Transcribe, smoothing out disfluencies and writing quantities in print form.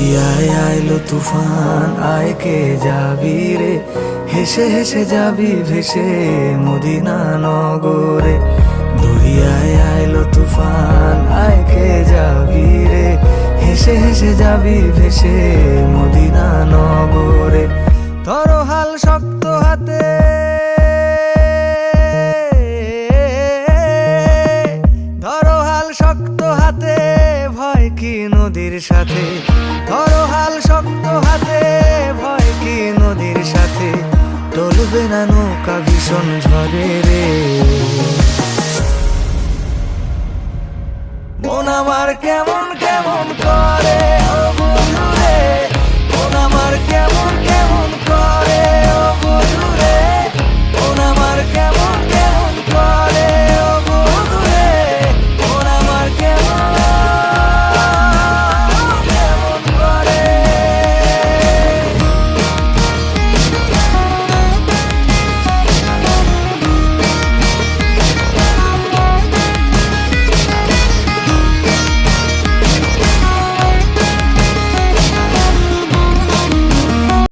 দরিয়ায় আইলো তুফান, আয় কে যাবি রে, হেসে হেসে যাবি ভেসে মদিনা নগরে। দরিয়ায় আইলো তুফান, আয় কে যাবি রে, হেসে হেসে যাবি ভেসে মদিনা নগরে। ধরো হাল শক্ত হাতে, ধরো হাল শক্ত হাতে, ভয় কি নদীর সাথে। ধরো হাল শক্ত হাতে, ভয় কি নদীর সাথে। টলবে না নৌকা ভীষণ ঝড়ে রে। মন আমার কেমন কেমন করে